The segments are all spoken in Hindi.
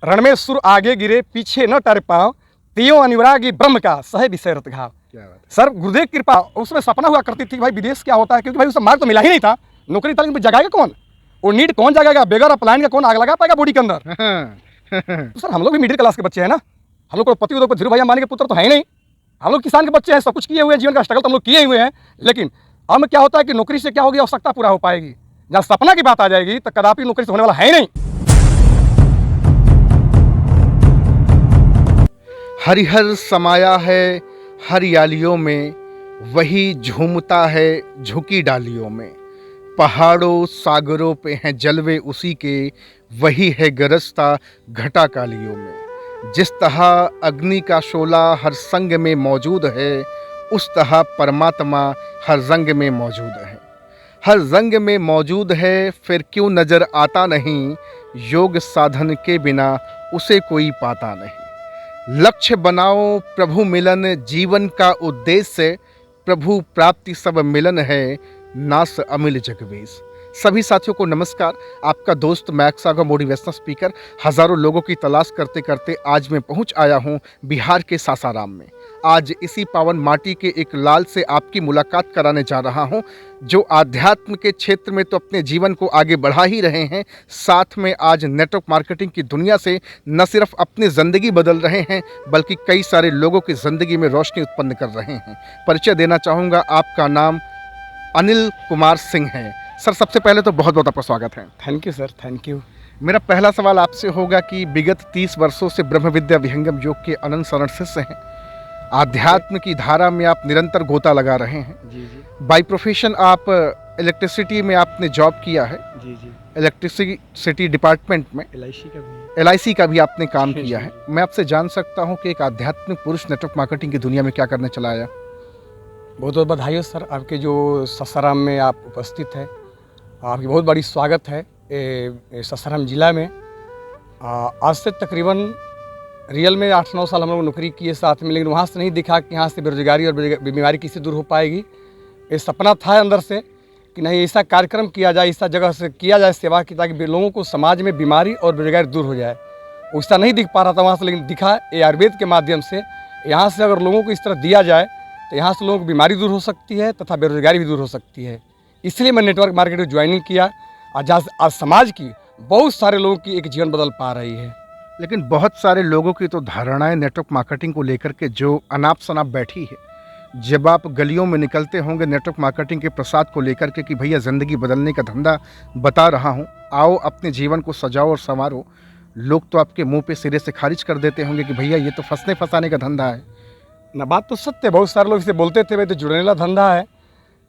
रण में सुर आगे गिरे पीछे न टर पाओ, तियो अनुरागी ब्रह्म का सहे विषय रत घाव। सर गुरुदेव की कृपा, उसमें सपना हुआ करती थी भाई विदेश क्या होता है, क्योंकि भाई उसे मार्ग तो मिला ही नहीं था। नौकरी तालीम जगाएगा कौन, वो नीट कौन जगाएगा, बेगर अपलाइन का कौन आग लगा पाएगा बॉडी के अंदर। तो सर हम लोग भी मिडिल क्लास के बच्चे हैं ना, हम लोग को पति उद्योग धीरू भैया मानी के पुत्र तो है ही नहीं, हम लोग किसान के बच्चे हैं, सब कुछ किए हुए हैं, जीवन का स्ट्रगल तो हम लोग किए हुए हैं। लेकिन अब क्या होता है कि नौकरी से क्या होगी, आवश्यकता पूरा हो पाएगी। जहाँ सपना की बात आ जाएगी तो कदापि नौकरी से होने वाला है ही नहीं। हरिहर समाया है हरियालियों में, वही झूमता है झुकी डालियों में। पहाड़ों सागरों पे हैं जलवे उसी के, वही है गरजता घटा कालियों में। जिस तरह अग्नि का शोला हर संग में मौजूद है, उस तरह परमात्मा हर रंग में मौजूद है। हर रंग में मौजूद है, फिर क्यों नज़र आता नहीं, योग साधन के बिना उसे कोई पाता नहीं। लक्ष्य बनाओ प्रभु मिलन, जीवन का उद्देश्य प्रभु प्राप्ति सब मिलन है, नास अमिल जगवेश। सभी साथियों को नमस्कार। आपका दोस्त मैक्स सागर मोटिवेशनल स्पीकर हज़ारों लोगों की तलाश करते करते आज मैं पहुंच आया हूं बिहार के सासाराम में। आज इसी पावन माटी के एक लाल से आपकी मुलाकात कराने जा रहा हूं, जो आध्यात्म के क्षेत्र में तो अपने जीवन को आगे बढ़ा ही रहे हैं, साथ में आज नेटवर्क मार्केटिंग की दुनिया से न सिर्फ अपनी ज़िंदगी बदल रहे हैं, बल्कि कई सारे लोगों की ज़िंदगी में रोशनी उत्पन्न कर रहे हैं। परिचय देना चाहूँगा, आपका नाम अनिल कुमार सिंह है। सर सबसे पहले तो बहुत बहुत आपका स्वागत है। Thank you sir, thank you. मेरा पहला सवाल आपसे होगा कि विगत 30 वर्षों से ब्रह्म विद्या विहंगम योग के अनंत शरण शिष्य हैं, आध्यात्म की धारा में आप निरंतर गोता लगा रहे हैं। जी जी बाय प्रोफेशन आप इलेक्ट्रिसिटी में आपने जॉब किया है, जी जी। इलेक्ट्रिसिटी डिपार्टमेंट में LIC का भी। LIC का भी आपने काम जी, किया जी। है। मैं आपसे जान सकता हूं कि एक आध्यात्मिक पुरुष नेटवर्क मार्केटिंग की दुनिया में क्या करने चला आया? बहुत बहुत बधाई हो सर, आपके जो सासाराम में आप उपस्थित है, आपकी बहुत बड़ी स्वागत है सासाराम जिला में। आज से तकरीबन रियल में 8-9 साल हम लोग नौकरी किए साथ में, लेकिन वहाँ से नहीं दिखा कि यहाँ से बेरोजगारी और बीमारी किससे दूर हो पाएगी। ये सपना था अंदर से कि नहीं ऐसा कार्यक्रम किया जाए, ऐसा जगह से किया जाए सेवा की, ताकि लोगों को समाज में बीमारी और बेरोजगारी दूर हो जाए। वैसा नहीं दिख पा रहा था वहाँ से, लेकिन दिखा ये आयुर्वेद के माध्यम से। यहाँ से अगर लोगों को इस तरह दिया जाए तो यहाँ से लोगों की बीमारी दूर हो सकती है तथा बेरोजगारी भी दूर हो सकती है। इसलिए मैं नेटवर्क मार्केटिंग ज्वाइनिंग किया। आज समाज की बहुत सारे लोगों की एक जीवन बदल पा रही है। लेकिन बहुत सारे लोगों की तो धारणाएं नेटवर्क मार्केटिंग को लेकर के जो अनाप शनाप बैठी है। जब आप गलियों में निकलते होंगे नेटवर्क मार्केटिंग के प्रसाद को लेकर के कि भैया ज़िंदगी बदलने का धंधा बता रहा हूँ, आओ अपने जीवन को सजाओ और संवारो, लोग तो आपके मुंह पे सिरे से खारिज कर देते होंगे कि भैया ये तो फंसने फंसाने का धंधा है। ना बात तो सत्य है, बहुत सारे लोग इसे बोलते थे भाई तो जुड़ने वाला धंधा है,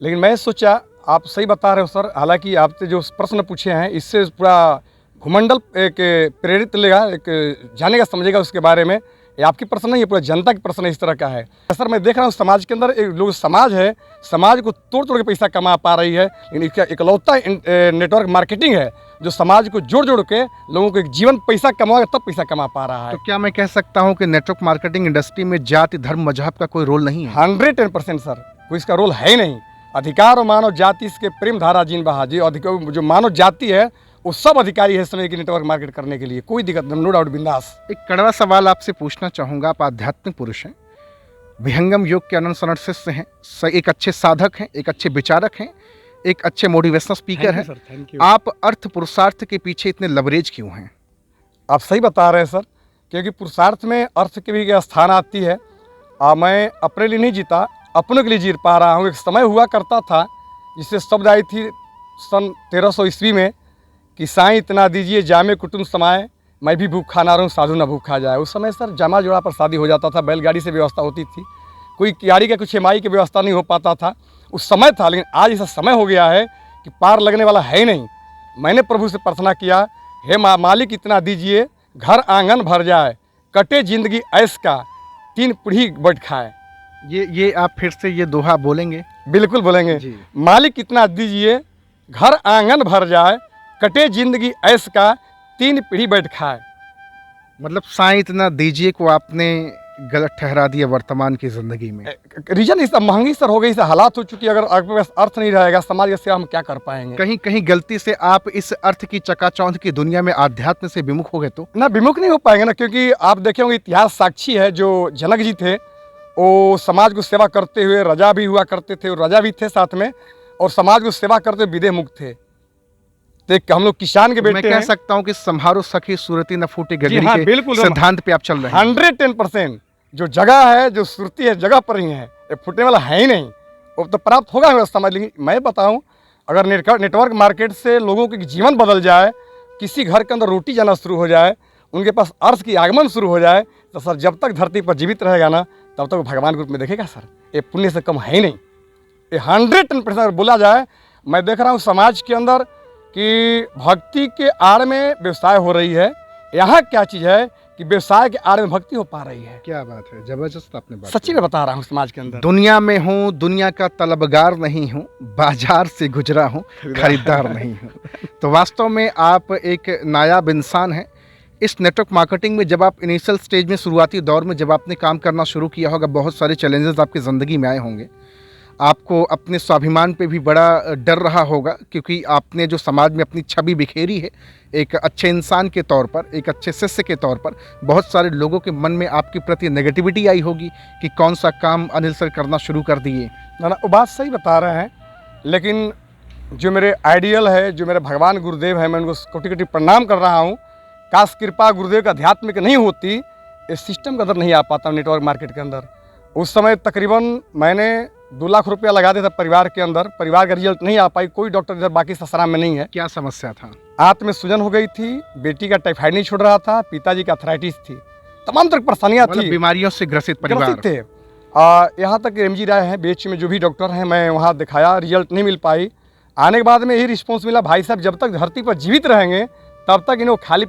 लेकिन मैं सोचा आप सही बता रहे हो सर। हालांकि आपसे जो प्रश्न पूछे हैं इससे पूरा भूमंडल एक प्रेरित लेगा, एक जानेगा समझेगा उसके बारे में। ये आपकी प्रश्न नहीं है, पूरा जनता की प्रश्न इस तरह का है। सर मैं देख रहा हूँ समाज के अंदर एक लोग समाज है, समाज को तोड़ तोड़ के पैसा कमा पा रही है, लेकिन इसका इकलौता नेटवर्क मार्केटिंग है जो समाज को जोड़ जोड़ के लोगों को एक जीवन पैसा कमाएगा तब पैसा कमा पा रहा है। तो क्या मैं कह सकता हूँ कि नेटवर्क मार्केटिंग इंडस्ट्री में जाति धर्म मजहब का कोई रोल नहीं है? 110% सर, कोई इसका रोल है ही नहीं। अधिकार और मानव जाति इसके प्रेम धारा जीन बहा जी, जो मानव जाति है वो सब अधिकारी है समय की नेटवर्क मार्केट करने के लिए, कोई दिक्कत नहीं, नो डाउट, बिंदास। एक कड़वा सवाल आपसे पूछना चाहूँगा। आप आध्यात्मिक पुरुष हैं, विहंगम योग के अनंत शरण शिष्य हैं, एक अच्छे साधक हैं, एक अच्छे विचारक हैं, एक अच्छे मोटिवेशनल स्पीकर हैं। आप अर्थ पुरुषार्थ के पीछे इतने लवरेज क्यों हैं? आप सही बता रहे हैं सर, क्योंकि पुरुषार्थ में अर्थ की भी स्थान आती है। मैं अपने लिए नहीं जीता, अपनों के लिए जी पा रहा हूँ। एक समय हुआ करता था जिससे शब्द आई थी सन 1300 ईस्वी में कि साईं इतना दीजिए जामे कुटुंब समाए, मैं भी भूखा ना रहूँ साधु ना भूखा जाए। उस समय सर जमा जोड़ा पर शादी हो जाता था, बैलगाड़ी से व्यवस्था होती थी, कोई गाड़ी का कुछ एमाई की व्यवस्था नहीं हो पाता था, उस समय था। लेकिन आज ऐसा समय हो गया है कि पार लगने वाला है ही नहीं। मैंने प्रभु से प्रार्थना किया, हे मालिक इतना दीजिए घर आंगन भर जाए, कटे जिंदगी ऐश का 3 पीढ़ी बैठ खाए। ये आप फिर से ये दोहा बोलेंगे? बिल्कुल बोलेंगे जी। मालिक इतना दीजिए घर आंगन भर जाए, कटे जिंदगी ऐश का 3 पीढ़ी बैठ खाए। मतलब साईं इतना दीजिए को आपने गलत ठहरा दिया वर्तमान की ज़िंदगी में? रीजन इस महंगी सर हो गई, से हालात हो चुकी है। अगर आपके पास अर्थ नहीं रहेगा समाज की सेवा हम क्या कर पाएंगे? कहीं कहीं गलती से आप इस अर्थ की चकाचौंध की दुनिया में आध्यात्म से विमुख हो गए तो? ना विमुख नहीं हो पाएंगे ना, क्योंकि आप देखे होंगे इतिहास साक्षी है। जो जनक जी थे वो समाज को सेवा करते हुए राजा भी हुआ करते थे, और राजा भी थे साथ में, और समाज को सेवा करते हुए विदेह मुक्त थे। तो हम लोग किसान के मैं बेटे कह हैं। सकता हूँ कि संभारो सखी सूरती न फूटे जी गगरी हाँ, के बिल्कुल। सिद्धांत पे आप चल रहे हैं। 110% जो जगह है, जो सुरती है, जगह पर ही है, ये फूटने वाला है ही नहीं। वो तो प्राप्त होगा हमें समझ। लेकिन मैं बताऊं, अगर नेटवर्क मार्केट से लोगों के जीवन बदल जाए, किसी घर के अंदर रोटी जाना शुरू हो जाए, उनके पास अर्थ की आगमन शुरू हो जाए, तो सर जब तक धरती पर जीवित रहेगा ना, तब तक वो भगवान के रूप में देखेगा सर। ये पुण्य से कम है ही नहीं। ये 110% बोला जाए। मैं देख रहा हूँ समाज के अंदर कि भक्ति के आड़ में व्यवसाय हो रही है। यहाँ क्या चीज़ है कि व्यवसाय के आड़ में भक्ति हो पा रही है। क्या बात है, जबरदस्त आपने बात सच्ची में बता रहा हूँ, समाज के अंदर दुनिया में हूँ, दुनिया का तलबगार नहीं हूँ, बाजार से गुजरा हूँ, खरीदार नहीं हूँ। तो वास्तव में आप एक नायाब इंसान हैं। इस नेटवर्क मार्केटिंग में जब आप इनिशियल स्टेज में, शुरुआती दौर में जब आपने काम करना शुरू किया होगा, बहुत सारे चैलेंजेस आपकी ज़िंदगी में आए होंगे। आपको अपने स्वाभिमान पे भी बड़ा डर रहा होगा, क्योंकि आपने जो समाज में अपनी छवि बिखेरी है एक अच्छे इंसान के तौर पर, एक अच्छे शिष्य के तौर पर, बहुत सारे लोगों के मन में आपके प्रति नेगेटिविटी आई होगी कि कौन सा काम अनिल सर करना शुरू कर दिए। ना वो बात सही बता रहे हैं। लेकिन जो मेरे आइडियल है, जो मेरे भगवान गुरुदेव है, मैं उनको कोटि कोटि प्रणाम कर रहा हूँ। काश कृपा गुरुदेव का आध्यात्मिक नहीं होती, इस सिस्टम के अंदर नहीं आ पाता नेटवर्क मार्केट के अंदर। उस समय तकरीबन मैंने 2 लाख रुपया लगा दिया था परिवार के अंदर। परिवार का रिजल्ट नहीं आ पाई। कोई डॉक्टर इधर बाकी ससुराल में नहीं है। क्या समस्या था? आंत में सूजन हो गई थी, बेटी का टाइफाइड नहीं छोड़ रहा था, पिताजी का अर्थराइटिस थी, तमाम तरह की परेशानियाँ मतलब थी। बीमारियों से ग्रसित परिवार ग्रसित थे। यहाँ तक एमजी राय हैं BH में जो भी डॉक्टर हैं, मैं वहाँ दिखाया, रिजल्ट नहीं मिल पाई। आने के बाद में यही रिस्पॉन्स मिला, भाई साहब जब तक धरती पर जीवित रहेंगे तब तक इन्हें खाली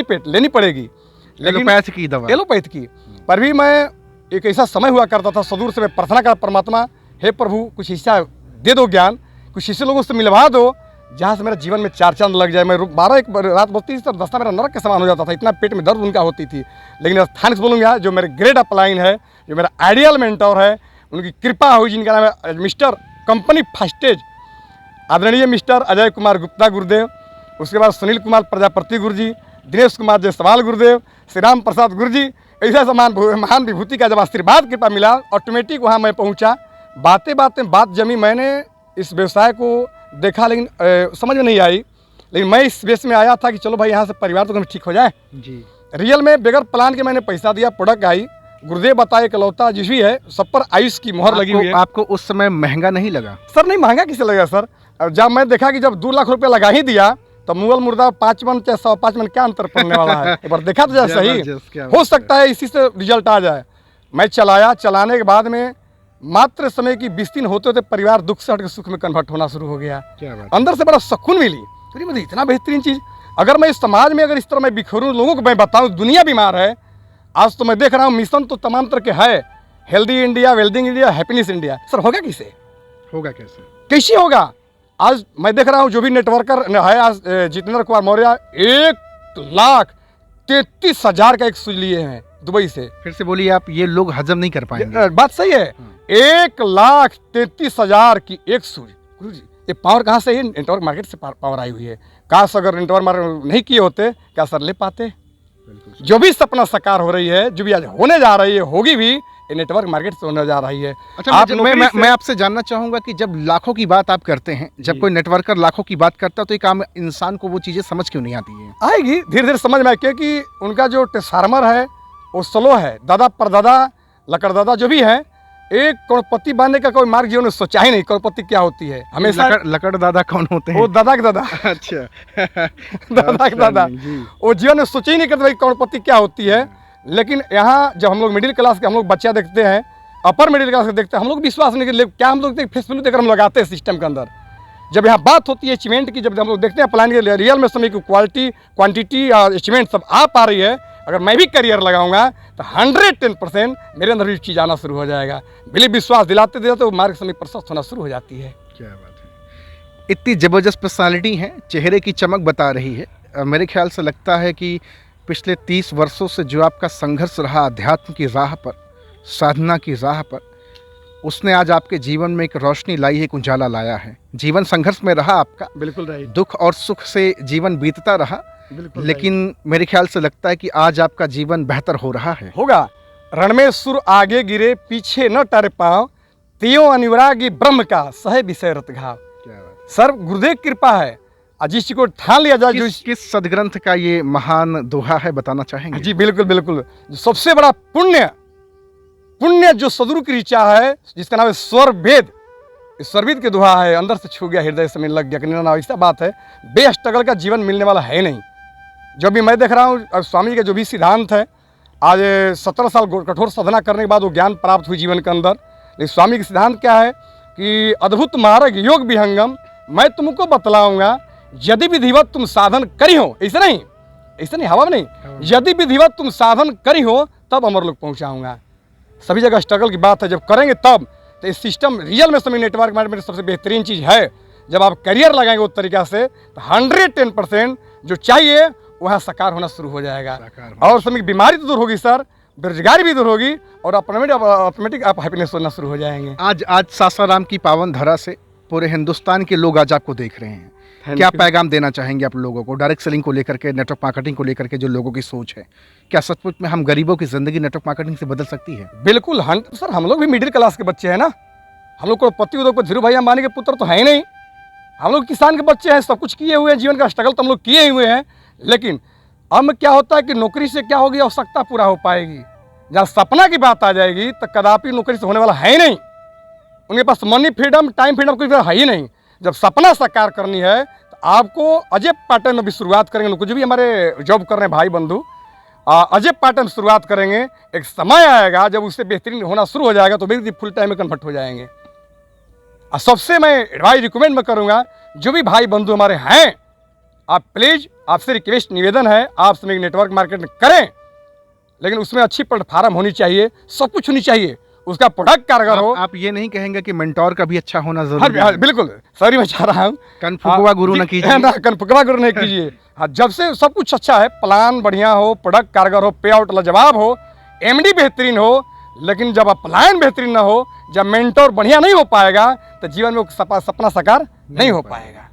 पेट लेनी पड़ेगी। एलोपैथ की दवा, एलोपैथ की। पर भी मैं एक ऐसा समय हुआ करता था, सदूर से मैं प्रार्थना कर, परमात्मा हे प्रभु कुछ हिस्सा दे दो, ज्ञान कुछ ऐसे लोगों से मिलवा दो जहाँ से मेरा जीवन में 4 चांद लग जाए। मैं 12-1 रात बजती थी, तब 10 मेरा नरक के समान हो जाता था, इतना पेट में दर्द उनका होती थी। लेकिन स्थान से बोलूँगा, जो मेरे ग्रेट अपलाइन है, जो मेरा आइडियल मेंटोर है, उनकी कृपा हुई, जिनका नाम है मिस्टर कंपनी फास्टेज, आदरणीय मिस्टर अजय कुमार गुप्ता गुरुदेव, उसके बाद सुनील कुमार प्रजापति गुरु जी, दिनेश कुमार जायसवाल गुरुदेव, श्री राम प्रसाद गुरु जी, ऐसा समान महान विभूति का जब आशीर्वाद कृपा मिला, ऑटोमेटिक वहाँ मैं पहुँचा। बात जमी, मैंने इस व्यवसाय को देखा, लेकिन समझ में नहीं आई। लेकिन मैं इस बेस में आया था कि चलो भाई यहाँ से परिवार तो ठीक हो जाए जी। रियल में बगैर प्लान के मैंने पैसा दिया, प्रोडक्ट आई, गुरुदेव बताए इकलौता जिस भी है, सब पर आयुष की मोहर लगी हुई है। आपको उस समय महंगा नहीं लगा? सर नहीं, महंगा किसे लगा सर। जब मैं देखा कि जब 2 लाख रुपया लगा ही दिया, तो मुगल मुर्दा 5 मन चाहे 105 मन क्या अंतर पड़ने वाला है। एक बार देखा तो जाए, सही हो सकता है इसी से रिजल्ट आ जाए। मैं चलाया, चलाने के बाद में मात्र समय की 20 दिन होते होते परिवार दुख से हट के सुख में कन्वर्ट होना शुरू हो गया। क्या बात? अंदर से बड़ा सुकून मिली। तो मुझे इतना बेहतरीन चीज़, अगर मैं इस समाज में अगर इस तरह मैं बिखरूँ, लोगों को मैं बताऊँ दुनिया बीमार है। आज तो मैं देख रहा हूँ मिशन तो तमाम तरह के है, healthy India, wealthy India, happiness India. Sir होगा किसे, होगा कैसे, कैसे होगा? आज मैं देख रहा हूँ जो भी नेटवर्कर है, आज जितेंद्र कुमार मौर्य 1,33,000 का एक सूज लिए हैं दुबई से। फिर से बोलिए आप, ये लोग हजम नहीं कर पाएंगे। बात सही है। 1,33,000 की एक सूज। गुरु जी ये पावर कहाँ से है? नेटवर्क मार्केट से पावर आई हुई है। काश अगर नेटवर्क मार्केट नहीं किए होते, क्या सर ले पाते? जो भी सपना साकार हो रही है, जो भी आज होने जा रही है, होगी भी, ये नेटवर्क मार्केट से होने जा रही है। अच्छा, मैं आपसे जानना चाहूँगा कि जब लाखों की बात आप करते हैं, जब कोई नेटवर्कर लाखों की बात करता है, तो एक आम इंसान को वो चीज़ें समझ क्यों नहीं आती है? आएगी, धीरे धीरे समझ में आए, क्योंकि उनका जो ट्रांसफार्मर है वो स्लो है। दादा परदादा लकड़दादा जो भी है, एक करोड़पति बनने का कोई मार्ग जीवन में सोचा ही नहीं। करोड़पति क्या होती है? हमेशा लकड़ दादा कौन होते हैं? वो दादा के दादा। अच्छा दादा के दादा वो जीवन में सोचे ही नहीं करते भाई करोड़पति क्या होती है। लेकिन यहाँ जब हम लोग मिडिल क्लास के हम लोग बच्चा देखते हैं, अपर मिडिल क्लास के देखते हैं, हम लोग विश्वास नहीं करते। क्या हम लोग फेसबुक देखकर हम लगाते हैं सिस्टम के अंदर। जब यहाँ बात होती है अचीवमेंट की, जब हम लोग देखते हैं प्लान के रियल में समय की क्वालिटी, क्वांटिटी और अचीवमेंट सब आ पा रही है, अगर मैं भी करियर लगाऊंगा तो 110% मेरे अंदर भी चीज़ आना शुरू हो जाएगा। बिलीव विश्वास दिलाते दिलाते वो मार्ग समय प्रशस्त होना शुरू हो जाती है। क्या बात है, इतनी ज़बरदस्त पर्सनालिटी है, चेहरे की चमक बता रही है। मेरे ख्याल से लगता है कि पिछले 30 वर्षों से जो आपका संघर्ष रहा अध्यात्म की राह पर, साधना की राह पर, उसने आज आपके जीवन में एक रोशनी लाई है, एक उजाला लाया है। जीवन संघर्ष में रहा आपका, बिल्कुल राइट, दुख और सुख से जीवन बीतता रहा, बिल्कुल लेकिन मेरे ख्याल से लगता है कि आज आपका जीवन बेहतर हो रहा है। होगा। रण में सुर आगे गिरे पीछे न टर पाओ, तियों अनुरागी ब्रह्म का सह विषय रत घाव। क्या बात। सर गुरुदेव की कृपा है, आज जिस चीज को ठान लिया जाए, जो किस सदग्रंथ का ये महान दोहा है, बताना चाहेंगे? जी बिल्कुल बिल्कुल, जो सबसे बड़ा पुण्य जो सदगुरु की ऋचा है, जिसका नाम है स्वर वेद। इस स्वर वेद के दोहा है, अंदर से छू गया, हृदय से मिलने लग गया। ना ऐसा बात है, बेस्ट्रगल का जीवन मिलने वाला है नहीं। जो भी मैं देख रहा हूँ, अब स्वामी के जो भी सिद्धांत है, आज 17 साल कठोर साधना करने के बाद वो ज्ञान प्राप्त हुई जीवन के अंदर। लेकिन स्वामी के सिद्धांत क्या है कि अद्भुत मार्ग योग विहंगम मैं तुमको बतलाऊंगा, यदि विधिवत तुम साधन करी हो। ऐसा नहीं हवा में नहीं, यदि विधिवत तुम साधन करी हो तब अमर लोग पहुंचाऊंगा। सभी जगह स्ट्रगल की बात है, जब करेंगे तब। तो इस सिस्टम रियल में समय नेटवर्क मार्केट सबसे बेहतरीन चीज़ है। जब आप करियर लगाएंगे उस तरीक़ा से, तो 110% जो चाहिए वहाँ साकार होना शुरू हो जाएगा। और समय की बीमारी तो दूर होगी सर, बेरोजगारी भी दूर होगी, और ऑटोमेटिक आप हैप्पीनेस होना शुरू हो जाएंगे। आज सासाराम की पावन धरा से पूरे हिंदुस्तान के लोग आज आपको देख रहे हैं, क्या पैगाम देना चाहेंगे आप लोगों को, डायरेक्ट सेलिंग को लेकर के, नेटवर्क मार्केटिंग को लेकर के जो लोगों की सोच है, क्या सचमुच में हम गरीबों की जिंदगी नेटवर्क मार्केटिंग से बदल सकती है? बिल्कुल सर, हम लोग भी मिडिल क्लास के बच्चे हैं ना। हम लोग को पति उद्योग पर धीरू भाई अंबानी के पुत्र तो है ही नहीं। हम लोग किसान के बच्चे हैं, सब कुछ किए हुए हैं, जीवन का स्ट्रगल तो हम लोग किए हुए हैं। लेकिन अब क्या होता है कि नौकरी से क्या होगी, आवश्यकता पूरा हो पाएगी। जहाँ सपना की बात आ जाएगी तो कदापि नौकरी से होने वाला है ही नहीं। उनके पास मनी फ्रीडम, टाइम फ्रीडम कुछ है ही नहीं। जब सपना साकार करनी है तो आपको अजय पैटर्न में भी शुरुआत करेंगे। कुछ भी हमारे जॉब कर रहे हैं भाई बंधु, अजय पैटर्न शुरुआत करेंगे। एक समय आएगा जब उससे बेहतरीन होना शुरू हो जाएगा तो भी फुल टाइम में कन्वर्ट हो जाएंगे। और सबसे मैं एडवाइस रिकमेंड में करूँगा, जो भी भाई बंधु हमारे हैं, आप प्लीज़, आपसे रिक्वेस्ट निवेदन है, आप समय नेटवर्क मार्केटिंग करें, लेकिन उसमें अच्छी प्लेटफार्म होनी चाहिए, सब कुछ होनी चाहिए, उसका प्रोडक्ट कारगर हो। आप ये नहीं कहेंगे कि मेंटोर का भी अच्छा होना जरूरी है? बिल्कुल सॉरी, मैं चाह रहा हूँ कनफुकवा गुरु न कीजिए ना, कनफुकवा गुरु नहीं कीजिए। हाँ, जब से सब कुछ अच्छा है, प्लान बढ़िया हो, प्रोडक्ट कारगर हो, पे आउट लाजवाब हो, एमडी बेहतरीन हो, लेकिन जब प्लान बेहतरीन ना हो, जब मेंटोर बढ़िया नहीं हो पाएगा तो जीवन में सपना साकार नहीं हो पाएगा।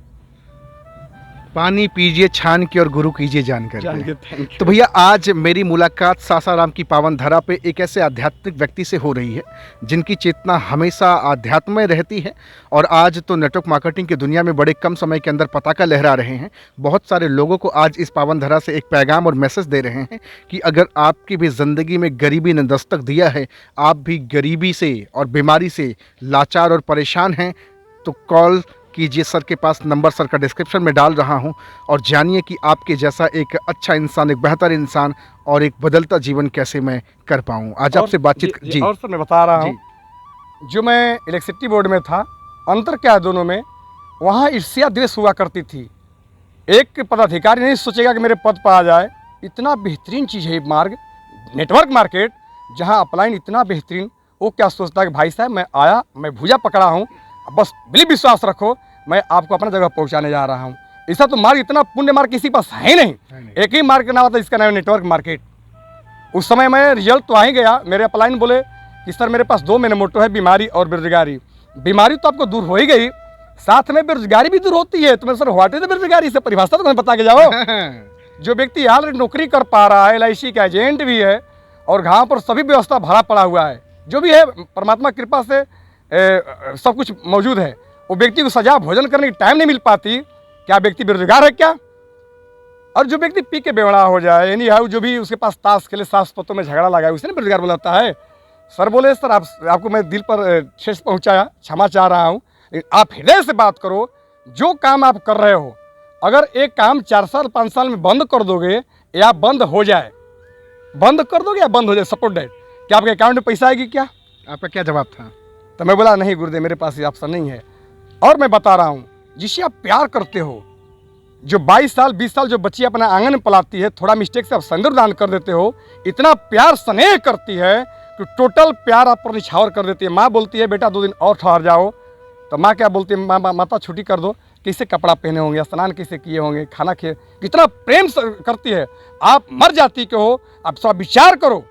पानी पीजिए छान के और गुरु कीजिए जान करके। Thank you. तो भैया, आज मेरी मुलाकात सासाराम की पावन धरा पे एक ऐसे आध्यात्मिक व्यक्ति से हो रही है जिनकी चेतना हमेशा आध्यात्म में रहती है, और आज तो नेटवर्क मार्केटिंग की दुनिया में बड़े कम समय के अंदर पताका लहरा रहे हैं। बहुत सारे लोगों को आज इस पावन धरा से एक पैगाम और मैसेज दे रहे हैं कि अगर आपकी भी ज़िंदगी में गरीबी ने दस्तक दिया है, आप भी गरीबी से और बीमारी से लाचार और परेशान हैं, तो कॉल कीजिए। सर के पास नंबर सर का डिस्क्रिप्शन में डाल रहा हूं, और जानिए कि आपके जैसा एक अच्छा इंसान, एक बेहतर इंसान और एक बदलता जीवन कैसे मैं कर पाऊं। आज आपसे बातचीत जी। और सर मैं बता रहा हूं, जो मैं इलेक्ट्रिसिटी बोर्ड में था, अंतर क्या है दोनों में, वहाँ ईर्ष्या द्वेष हुआ करती थी। एक पदाधिकारी नहीं सोचेगा कि मेरे पद पर आ जाए। इतना बेहतरीन चीज़ है ये मार्ग, नेटवर्क मार्केट, जहाँ अपलाइन इतना बेहतरीन। वो क्या सोचता है कि भाई साहब मैं आया, मैं भुजा पकड़ा हूँ, बस बिलीव विश्वास रखो, मैं आपको अपना जगह पहुंचाने जा रहा हूं। ऐसा तो मार्ग, इतना पुण्य मार्ग किसी पास है नहीं। एक ही मार्ग का नाम आता है, इसका नाम है नेटवर्क मार्केट। उस समय मैं रिजल्ट तो आ ही गया। मेरे अपलाइन बोले कि सर मेरे पास 2 महीने मोटो है, बीमारी और बेरोजगारी। बीमारी तो आपको दूर हो ही गई, साथ में बेरोजगारी भी दूर होती है। तो मैं सर व्हाट इज बेरोजगारी से परिभाषा तो मैं बता के जाओ। जो व्यक्ति ऑलरेडी नौकरी कर पा रहा है, LIC का एजेंट भी है, और गाँव पर सभी व्यवस्था भरा पड़ा हुआ है, जो भी है परमात्मा कृपा से सब कुछ मौजूद है, वो व्यक्ति को सजा भोजन करने की टाइम नहीं मिल पाती, क्या व्यक्ति बेरोजगार है क्या? और जो व्यक्ति पी के बेवड़ा हो जाए, यानी है जो भी उसके पास ताश खेले, सास पतों में झगड़ा लगाए, उसे नहीं बेरोजगार बोलाता है। सर बोले सर आपको मैं दिल पर ठेस पहुंचाया, क्षमा चाह रहा हूँ, आप हृदय से बात करो। जो काम आप कर रहे हो, अगर एक काम 4 साल 5 साल में बंद कर दोगे, या बंद हो जाए, बंद कर दोगे या बंद हो जाए, सपोर्ट डेट, क्या आपके अकाउंट में पैसा आएगी क्या? आपका क्या जवाब था? तो मैं बोला नहीं गुरुदेव, मेरे पास ये ऑप्शन नहीं है। और मैं बता रहा हूँ, जिससे आप प्यार करते हो, जो 22 साल 20 साल जो बच्ची अपना आंगन में पलाती है, थोड़ा मिस्टेक से आप सिंदूर दान कर देते हो, इतना प्यार स्नेह करती है कि टोटल प्यार आप पर निछावर कर देती है। माँ बोलती है बेटा 2 दिन और ठहर जाओ, तो माँ क्या बोलती है, माता छुट्टी कर दो, कैसे कपड़ा पहने होंगे, स्नान कैसे किए होंगे, खाना खे कितना प्रेम से करती है। आप मर जाती के हो, आप सब विचार करो,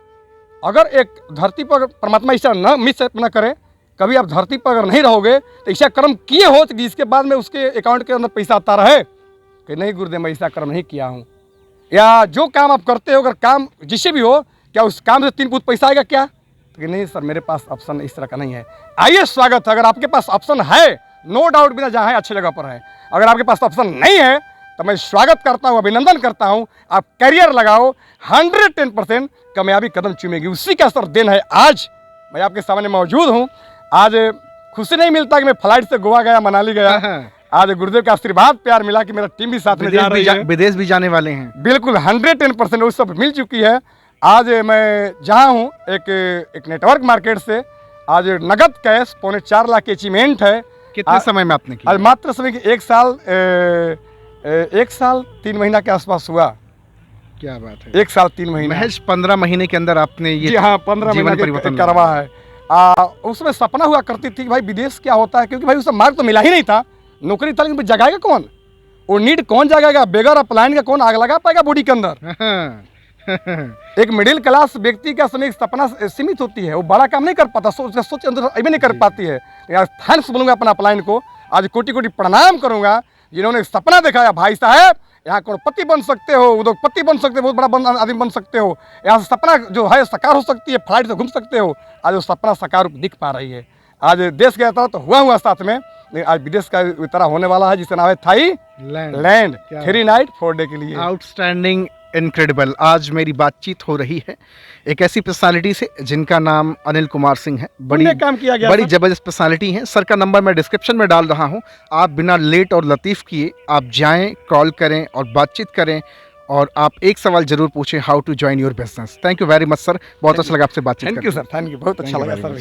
अगर एक धरती पर परमात्मा ऐसा न करे, कभी आप धरती पर अगर नहीं रहोगे तो ऐसा कर्म किए हो कि इसके बाद में उसके अकाउंट के अंदर पैसा आता रहे कि नहीं गुरुदेव मैं ऐसा कर्म नहीं किया हूँ, या जो काम आप करते हो अगर काम जिससे भी हो, क्या उस काम से 3 पूत पैसा आएगा क्या? तो कि नहीं सर मेरे पास ऑप्शन इस तरह का नहीं है। आइए स्वागत है, अगर आपके पास ऑप्शन है, नो डाउट बिना जहाँ है अच्छी जगह पर है। अगर आपके पास ऑप्शन नहीं है तो मैं स्वागत करता हूँ, अभिनंदन करता हूँ, आप करियर लगाओ, 110% कामयाबी कदम चूमेगी। उसी का असर देन है आज मैं आपके सामने मौजूद हूँ। आज खुशी नहीं मिलता कि मैं फ्लाइट से गोवा गया, मनाली गया, आज गुरुदेव का आशीर्वाद प्यार मिला कि मेरा टीम भी साथ में जा रही है, विदेश भी जाने वाले हैं। बिल्कुल 110% वो सब मिल चुकी है। आज मैं जहाँ हूँ एक नेटवर्क मार्केट से आज नगद कैश 4.25 लाख की अचीवमेंट है। कितने समय में आपने किया? आज मात्र समय की 1 साल 3 महीना के आसपास हुआ। क्या बात है, 1 साल 3 महीना, महज 15 महीने के अंदर आपने ये जी हाँ 15 महीना करवा है। उसमें सपना हुआ करती थी कि भाई विदेश क्या होता है, क्योंकि भाई उसका मार्ग तो मिला ही नहीं था, नौकरी था लेकिन जगाएगा कौन, वो नीड कौन जगाएगा, बेगर अप्लाइन का कौन आग लगा पाएगा बॉडी के अंदर। एक मिडिल क्लास व्यक्ति का समय सपना सीमित होती है, वो बड़ा काम नहीं कर पाता, सोच अंदर अभी नहीं कर पाती है। यार थैंक्स बोलूँगा अपना अपलाइन को, आज कोटि कोटि प्रणाम करूँगा जिन्होंने सपना दिखाया। भाई साहब यहाँ करोड़पति बन सकते हो, उद्योगपति बन सकते हो, बहुत बड़ा आदमी बन सकते हो, यहाँ से सपना जो है साकार हो सकती है, फ्लाइट से घूम सकते हो। आज वो सपना साकार रूप दिख पा रही है। आज देश गया था तो हुआ साथ में, लेकिन आज विदेश का तरह होने वाला है जिसका नाम है थाईलैंड 3 नाइट 4 डे के लिए। Outstanding, incredible. आज मेरी बातचीत हो रही है एक ऐसी पर्सनालिटी से जिनका नाम अनिल कुमार सिंह है। बड़ी काम किया गया, बड़ी जबरदस्त पर्सनालिटी है। सर का नंबर मैं डिस्क्रिप्शन में डाल रहा हूं, आप बिना लेट और लतीफ़ किए आप जाएं, कॉल करें और बातचीत करें, और आप एक सवाल जरूर पूछें, how to join your business. Thank you very much sir, बहुत अच्छा लगा आपसे बातचीत करके। Thank you sir, thank you, बहुत अच्छा लगा सर।